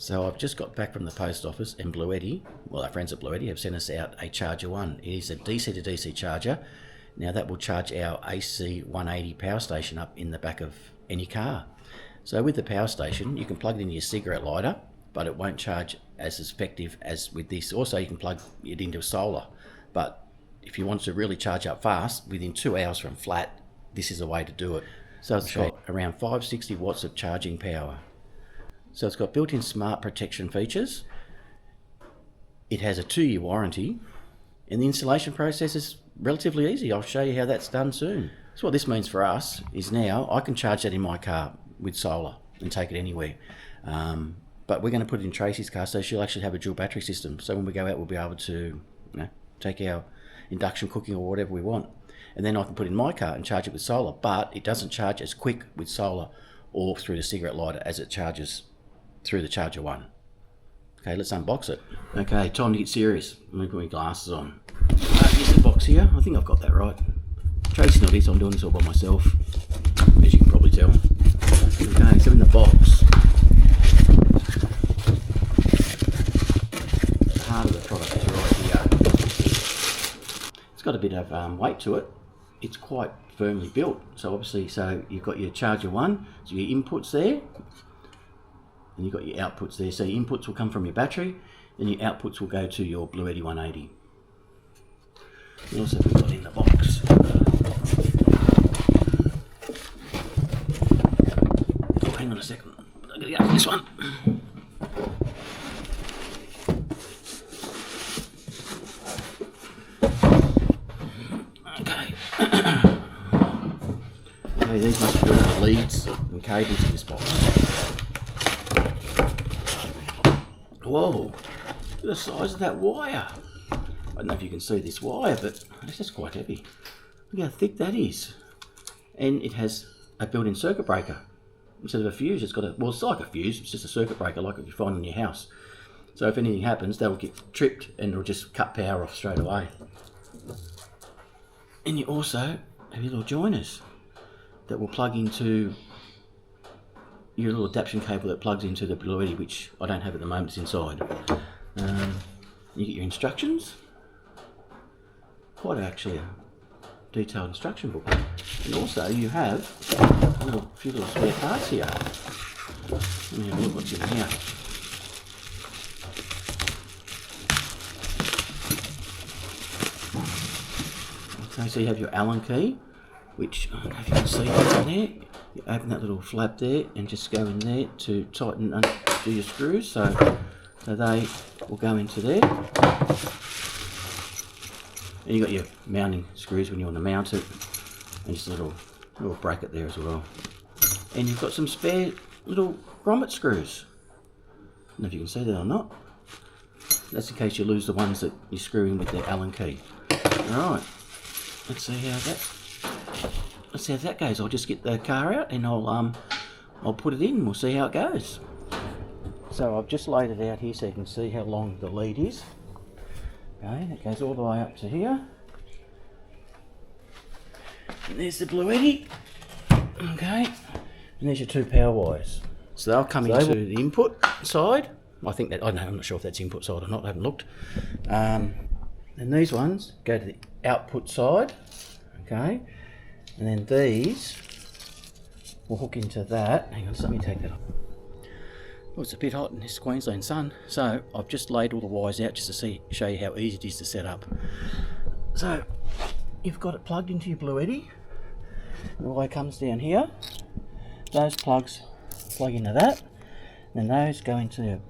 So I've just got back from the post office, and Bluetti, well, our friends at Bluetti have sent us out a Charger 1. It is a DC to DC charger. Now that will charge our AC180 power station up in the back of any car. So with the power station, you can plug it into your cigarette lighter, but it won't charge as effective as with this. Also, you can plug it into solar, but if you want to really charge up fast, within 2 hours from flat, this is a way to do it. So it's got around 560 watts of charging power. So it's got built-in smart protection features. It has a 2-year warranty, and the installation process is relatively easy. I'll show you how that's done soon. So what this means for us is now I can charge that in my car with solar and take it anywhere. But we're going to put it in Tracy's car, so she'll actually have a dual battery system. So when we go out, we'll be able to, take our induction cooking or whatever we want. And then I can put it in my car and charge it with solar, but it doesn't charge as quick with solar or through the cigarette lighter as it charges through the Charger 1. Okay, let's unbox it. Okay, time to get serious. Let me put my glasses on. Here's the box here. I think I've got that right. Tracy's not here, so I'm doing this all by myself, as you can probably tell. Okay, so in the box, the heart of the product is right here. It's got a bit of weight to it. It's quite firmly built. So obviously, you've got your Charger 1, so your inputs there, and you've got your outputs there. So your inputs will come from your battery, and your outputs will go to your Bluetti 180. And also we've got in the box. Oh, hang on a second. I'm going to go for this one. Okay. Okay, these must be the leads and cables in this box. Whoa, look at the size of that wire. I don't know if you can see this wire, but it's just quite heavy. Look how thick that is. And it has a built-in circuit breaker. Instead of a fuse, it's got it's like a fuse, it's just a circuit breaker like what you find in your house. So if anything happens, they'll get tripped and it'll just cut power off straight away. And you also have your little joiners that will plug into your little adaptation cable that plugs into the Bluetti, which I don't have at the moment, it's inside. You get your instructions. Quite actually a detailed instruction book. And also you have a few little spare parts here. Let me have a look what's in here. Okay, so you have your Allen key, which I don't know if you can see what's in there. You open that little flap there and just go in there to tighten and undo your screws, so they will go into there. And you've got your mounting screws when you want to mount it, and just a little bracket there as well. And you've got some spare little grommet screws. I don't know if you can see that or not. That's in case you lose the ones that you screw in with the Allen key. Alright, let's see how that goes. I'll just get the car out and I'll put it in and we'll see how it goes. So I've just laid it out here so you can see how long the lead is. Okay, it goes all the way up to here. And there's the Bluetti. Okay, and there's your 2 power wires. So they'll come into the input side. I think that, I don't know, I'm not sure if that's input side or not, I haven't looked. And these ones go to the output side. Okay, and then these will hook into that. Hang on, let me take that off. Well, it's a bit hot in this Queensland sun, so I've just laid all the wires out just to show you how easy it is to set up. So you've got it plugged into your Bluetti. The wire comes down here. Those plugs plug into that. Then those go into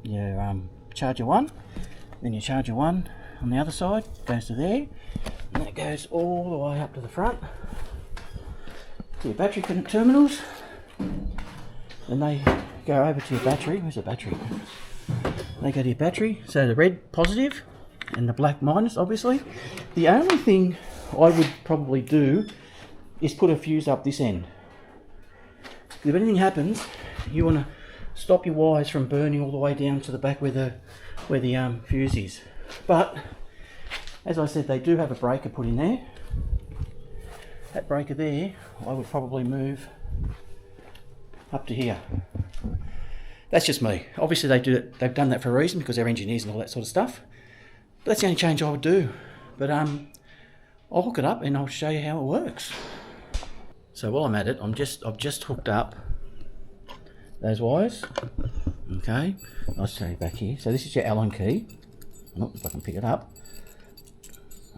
your Charger 1. Then your Charger 1 on the other side goes to there. And that goes all the way up to the front to your battery terminals. And they go over to your battery. Where's the battery? They go to your battery. So the red positive and the black minus, obviously. The only thing I would probably do is put a fuse up this end. If anything happens, you want to stop your wires from burning all the way down to the back where the fuse is. But as I said, they do have a breaker put in there. That breaker there, I would probably move up to here. That's just me. Obviously they do it, they've done that for a reason because they're engineers and all that sort of stuff. But that's the only change I would do. But I'll hook it up and I'll show you how it works. So while I'm at it, I've just hooked up those wires. Okay, I'll show you back here. So this is your Allen key. Oh, if I can pick it up.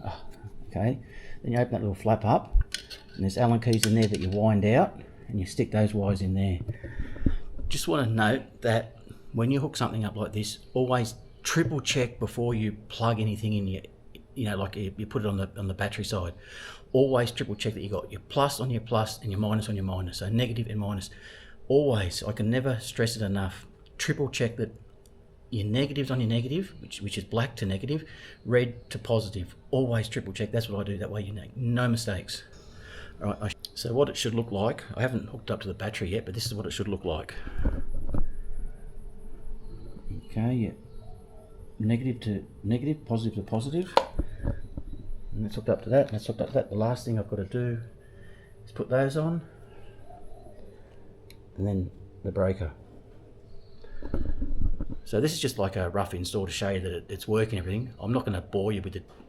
Oh, okay, then you open that little flap up, and there's Allen keys in there that you wind out, and you stick those wires in there. Just want to note that when you hook something up like this, always triple check before you plug anything in your, like you put it on the battery side. Always triple check that you got your plus on your plus and your minus on your minus. So negative and minus. Always, I can never stress it enough. Triple check that your negatives on your negative, which is black to negative, red to positive. Always triple check. That's what I do. That way you make no mistakes. All right. So what it should look like, I haven't hooked up to the battery yet, but this is what it should look like. Okay, yeah. Negative to negative, positive to positive. And that's hooked up to that, and that's hooked up to that. The last thing I've got to do is put those on, and then the breaker. So this is just like a rough install to show you that it's working and everything. I'm not going to bore you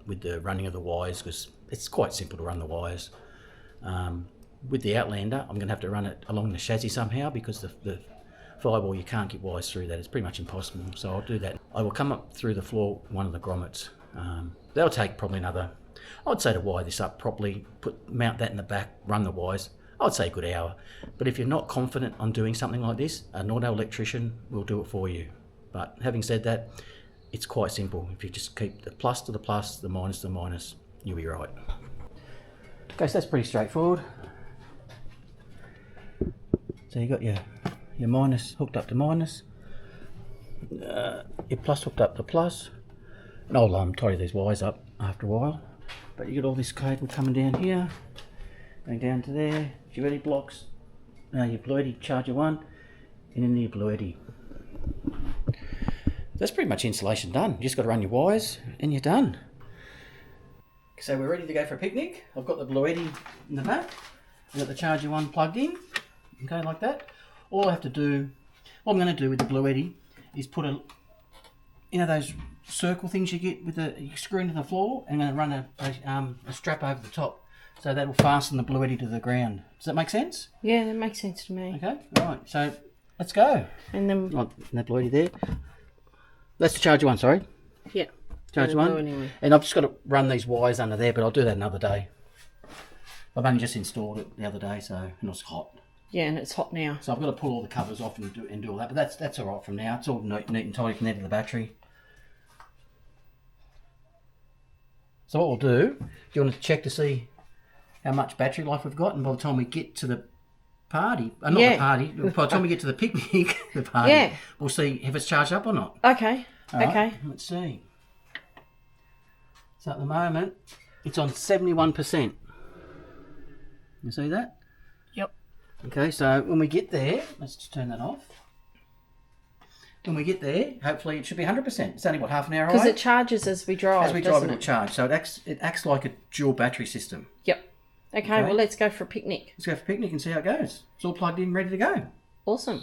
with the running of the wires because it's quite simple to run the wires. With the Outlander, I'm going to have to run it along the chassis somehow because the Fireball, you can't get wires through that. It's pretty much impossible. So I'll do that. I will come up through the floor, one of the grommets. That'll take probably another, I would say, to wire this up properly, mount that in the back, run the wires, I would say a good hour. But if you're not confident on doing something like this, an auto electrician will do it for you. But having said that, it's quite simple. If you just keep the plus to the plus, the minus to the minus, you'll be right. Okay, so that's pretty straightforward. So you got your minus hooked up to minus, your plus hooked up to plus, and I'll tidy these wires up after a while. But you got all this cable coming down here, going down to there, your ready blocks, your Bluetti Charger 1, and then your Bluetti. That's pretty much installation done. You just got to run your wires and you're done. So we're ready to go for a picnic. I've got the Bluetti in the back, I've got the Charger 1 plugged in, okay, like that. All I have to do, what I'm going to do with the Bluetti is put those circle things you get you screw into the floor, and I'm going to run a strap over the top, so that will fasten the Bluetti to the ground. Does that make sense? Yeah, that makes sense to me. Okay, right, so let's go. And then... that Bluetti there. That's the Charger 1, sorry. Yeah. Charger 1. Anyway. And I've just got to run these wires under there, but I'll do that another day. I've only just installed it the other day, and it's hot. Yeah, and it's hot now. So I've got to pull all the covers off and do all that, but that's all right from now. It's all neat and tidy from there to the battery. So what we'll do, you want to check to see how much battery life we've got, and by the time we get to the party, by the time we get to the picnic, we'll see if it's charged up or not. Okay, Right, let's see. So at the moment, it's on 71%. You see that? Yep. Okay, so when we get there, let's just turn that off. When we get there, hopefully it should be 100%. It's only, half an hour away? Because it charges as we drive, As we drive, it will charge. So it acts like a dual battery system. Yep. Okay, well, let's go for a picnic. Let's go for a picnic and see how it goes. It's all plugged in, ready to go. Awesome.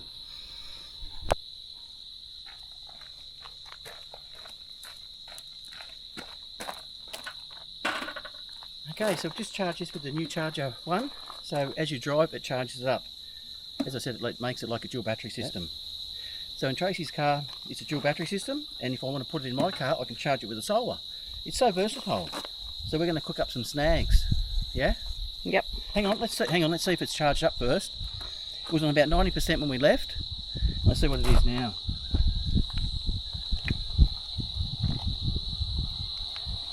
Okay, so just charge this with the new Charger 1. So as you drive, it charges it up. As I said, it makes it like a dual battery system. Yep. So in Tracy's car, it's a dual battery system, and if I want to put it in my car, I can charge it with a solar. It's so versatile. So we're going to cook up some snags. Yeah? Yep. Hang on, let's see if it's charged up first. It was on about 90% when we left. Let's see what it is now.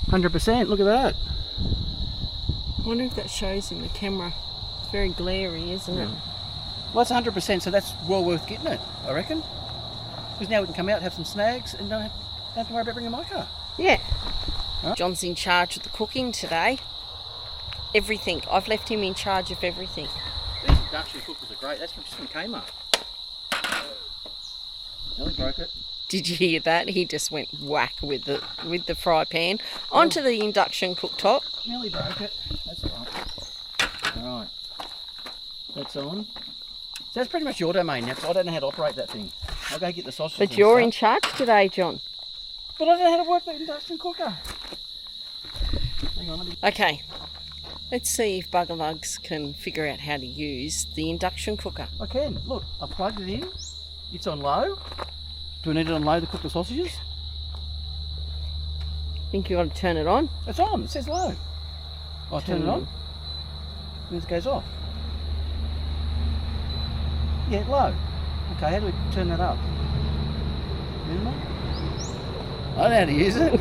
100%, look at that. I wonder if that shows in the camera. It's very glary, isn't it? Well, it's 100%, so that's well worth getting it, I reckon. Because now we can come out, have some snags, and don't have to worry about bringing my car. Yeah. Right. John's in charge of the cooking today. Everything. I've left him in charge of everything. These induction cookers are great. That's just from Kmart. Nearly broke it. Did you hear that? He just went whack with the fry pan onto the induction cooktop. Nearly broke it. That's all right. All right. That's on. So that's pretty much your domain now, because I don't know how to operate that thing. I'll go get the sausages. But you're in charge today, John. But I don't know how to work the induction cooker. Hang on, let me... Okay. Let's see if Bugger Lugs can figure out how to use the induction cooker. I can. Look, I've plugged it in. It's on low. Do we need it on low to cook the sausages? Think you got to turn it on? It's on. It says low. I'll turn it on. And it goes off. Yeah, low. Okay, how do we turn that up? Minimum? I don't know how to use it.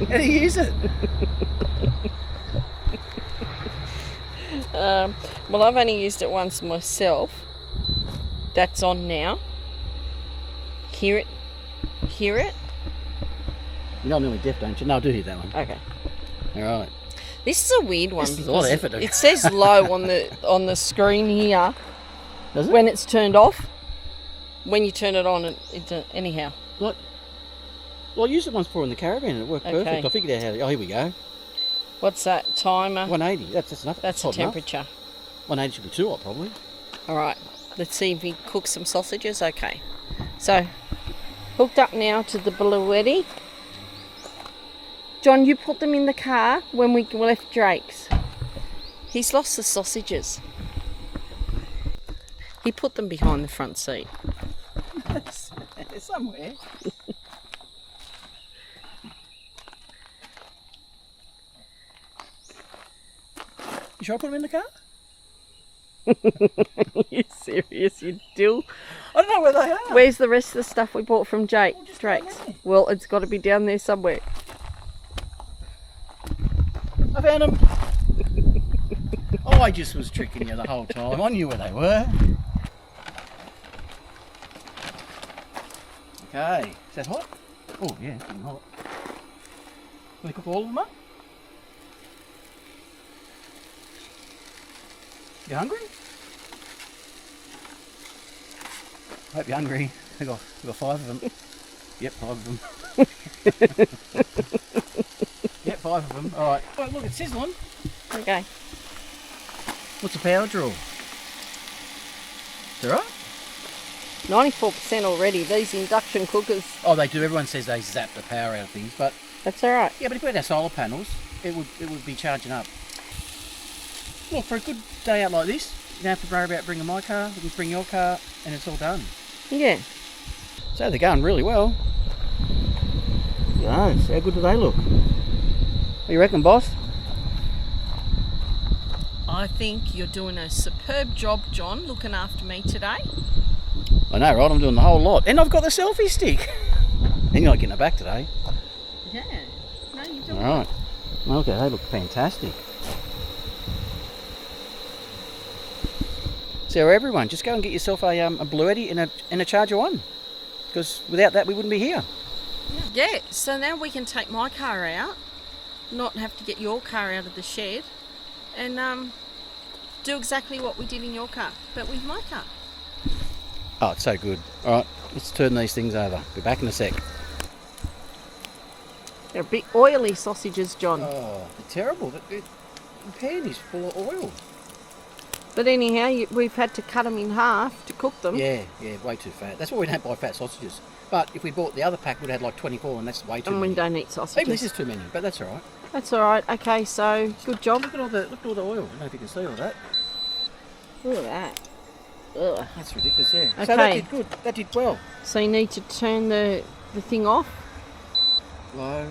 How do you use it? Well, I've only used it once myself. That's on now. Hear it? Hear it? You know I'm nearly deaf, don't you? No, I do hear that one. Okay. All right. This is a weird one. This is a lot of effort. It says low on the screen here. Does it? When it's turned off. When you turn it on, it's anyhow. What? Well, I used it once before in the caravan and it worked perfect. I figured out how to... Oh, here we go. What's that? Timer? 180. That's enough. That's the temperature. Enough. 180 should be too hot, probably. All right. Let's see if we cook some sausages. Okay. So, hooked up now to the Bluetti. John, you put them in the car when we left Drake's. He's lost the sausages. He put them behind the front seat. Somewhere. You sure I put them in the car? You serious? You do? I don't know where they are. Where's the rest of the stuff we bought from Drake's? Well, it's got to be down there somewhere. I found them. Oh, I just was tricking you the whole time. I knew where they were. Okay. Is that hot? Oh, yeah, it's getting hot. Can we cook all of them up? You hungry? I hope you're hungry. I got 5 of them. Yep, 5 of them. Yep, 5 of them. Alright. Oh, look, it's sizzling. Okay. What's the power draw? Is that right? 94% already. These induction cookers. Oh, they do. Everyone says they zap the power out of things, but... That's alright. Yeah, but if we had our solar panels, it would be charging up. Look, for a good day out like this, you don't have to worry about bringing my car, we can bring your car, and it's all done. Yeah. So they're going really well. Yes, how good do they look? What do you reckon, boss? I think you're doing a superb job, John, looking after me today. I know, right? I'm doing the whole lot. And I've got the selfie stick. And you're not getting it back today. Yeah. No, you don't. Alright. Okay, they look fantastic. So everyone, just go and get yourself a Bluetti and a Charger 1. Because without that, we wouldn't be here. Yeah, so now we can take my car out, not have to get your car out of the shed, and do exactly what we did in your car, but with my car. Oh, it's so good. Alright, let's turn these things over. Be back in a sec. They're a bit oily sausages, John. Oh, they're terrible. The pan is full of oil. But anyhow, we've had to cut them in half to cook them. Yeah, way too fat. That's why we don't buy fat sausages. But if we bought the other pack, we'd have like 24, and that's way too many. And we don't eat sausages. Even this is too many, but that's all right. That's all right. Okay, so good job. Look at all the oil. I don't know if you can see all that. Look at that. Ugh. That's ridiculous, yeah. Okay. So that did good. That did well. So you need to turn the thing off. Low,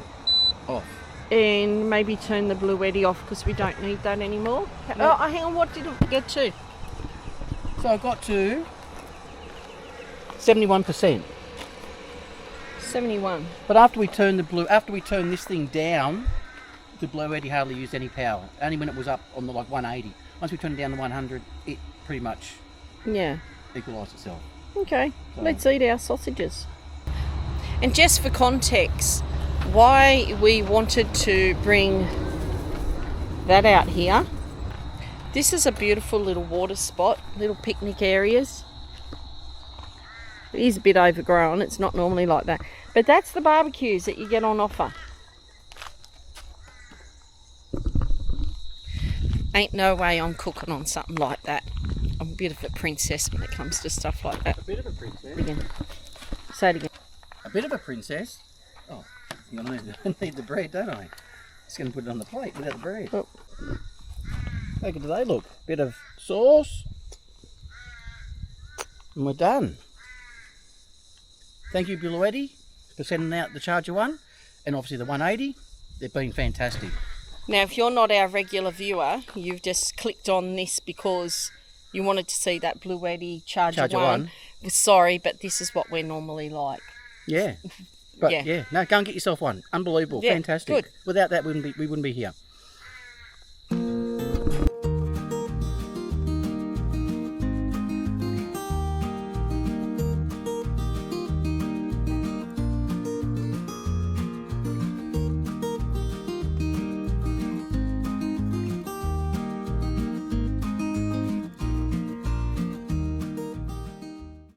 off. And maybe turn the Bluetti off because we don't need that anymore. No. Oh, hang on. What did it get to? So I got to 71%. 71. But after we turned this thing down, the Bluetti hardly used any power. Only when it was up on the 180. Once we turned it down to 100, it pretty much equalised itself. Okay, so let's eat our sausages. And just for context, why we wanted to bring that out here. This is a beautiful little water spot, little picnic areas. It is a bit overgrown, it's not normally like that. But that's the barbecues that you get on offer. Ain't no way I'm cooking on something like that. bit of a princess when it comes to stuff like that. A bit of a princess. Again. Say it again. A bit of a princess. Oh, I need the bread, don't I? Just going to put it on the plate without the bread. Oh. How good do they look? Bit of sauce. And we're done. Thank you, Bluetti, for sending out the Charger 1 and obviously the 180. They've been fantastic. Now, if you're not our regular viewer, you've just clicked on this because you wanted to see that Bluetti Charger 1. Sorry, but this is what we're normally like. Yeah. But yeah, no, go and get yourself one. Unbelievable, Yeah, fantastic. good. Without that, we wouldn't be here.